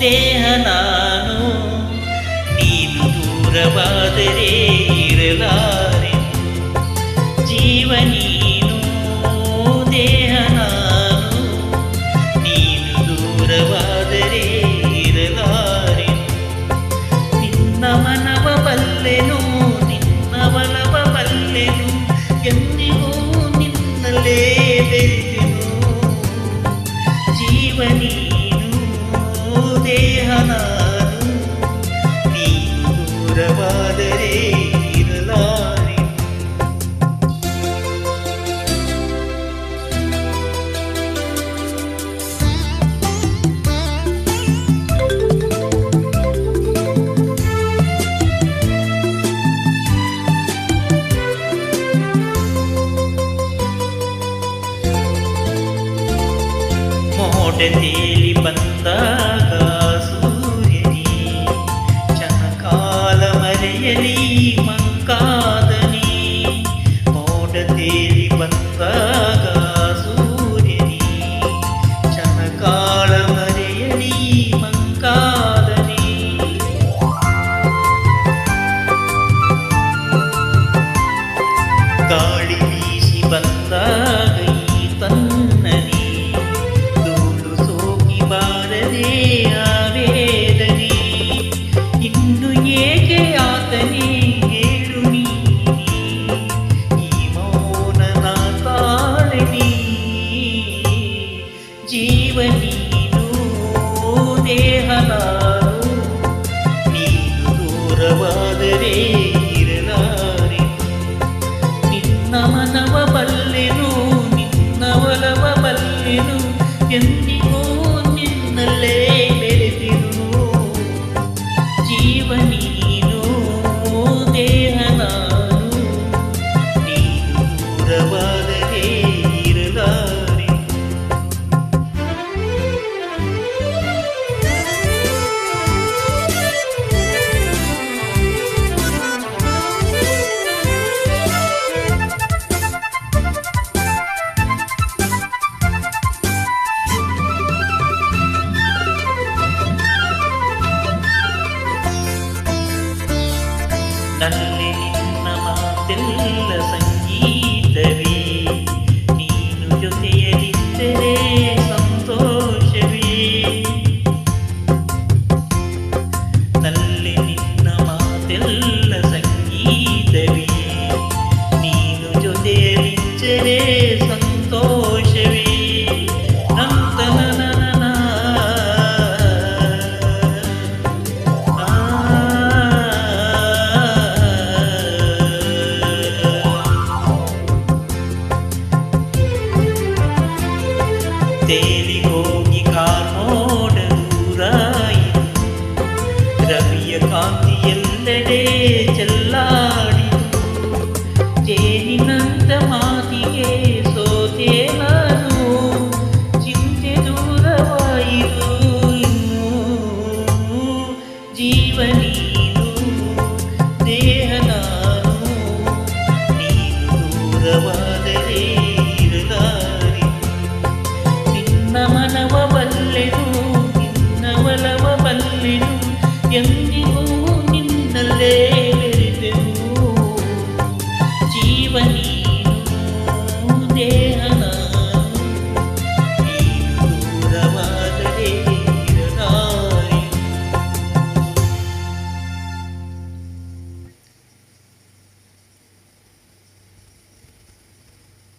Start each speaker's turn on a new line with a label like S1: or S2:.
S1: ದೇಹ ನಾನು ನೀನು ದೂರವಾದರೆ ಇರಲಾರೆ ಜೀವ ನೀನು ದೇಹ ನಾನು ನೀನು ದೂರವಾದರೆ ಇರಲಾರೆ ನಿನ್ನ ಮನವ ಬಲ್ಲೆನು ನಿನ್ನ ಒಲವ ಬಲ್ಲೆನು ಎಂದಿಗೂ ನಿನ್ನಲ್ಲೇ ಬೆರೆತೆನು ಜೀವ ನೀನು ದೇಹ ನಾನು ನೀನು ದೂರವಾದರೆ ಇರಲಾರೆ ಮೋಡ ತೇಲಿ ಬಂದಾಗ ಸೂರ್ಯನಿ ಚನಕಾಲ ಮರೆಯಲಿ ಮಂಕಾದನಿ ಮೋಡ ತೇಲಿ ಬಂದಾಗ ಸೂರ್ಯನಿ ಚನಕಾಲ ಮರೆಯಲಿ ಮಂಕಾದನಿ ಗಾಳಿ ಬೀಸಿ ಬಂದಾಗ ಈ ತನ್ನನಿ ಬಾರದೆ ಆವೇದನೆ ಇನ್ನು ಏಕೆ ಆತನೇ ಹೇಳು ನೀ ಈ ಮೌನನ ತಾಳನಿ ಜೀವ ನೀನು ದೇಹ ನಾನು ನೀನು ದೂರವಾದರೆ ಇರಲಾರೆ ನಿನ್ನ ಮನವ ಬಲ್ಲೆನು ನಿನ್ನ ಒಲವ ಬಲ್ಲೆನು ಎಂದಿಗೂ ನಿನ್ನಲ್ಲೇ ಬೆರೆತಿರು ಜೀವ ನೀನು ದೇಹ ನಾನು ನೀನು ದೂರವಾದರೆ ಇರಲಾರೆ ನಲ್ಲಿ ನಿನ್ನ ಮಾತೆಲ್ಲ ಸಂಗೀತವೇ ನೀನು ಜೊತೆಯಲ್ಲಿದ್ದರೆ ಸಂತೋಷವೇ ನಲ್ಲಿ ನಿನ್ನ ಮಾತೆಲ್ಲ ಸಂಗೀತವೇ ನೀನು ಜೊತೆಯಲ್ಲಿದ್ದರೆ ಸಂತೋಷವೇ ತೇಲಿ ಹೋಗಿ ಕಾನೋಡ ದೂರಾಯಿತು ರವಿಯ ಕಾಂತಿಯೆಲ್ಲೆಡೆ ಚೆಲ್ಲಾಡಿತು ಜೇನಿನಂತ ಮಾತಿಗೆ ಸೋತೆ ನಾನು ಚಿಂತೆ ದೂರವಾಯಿತು ಜೀವ ನೀನು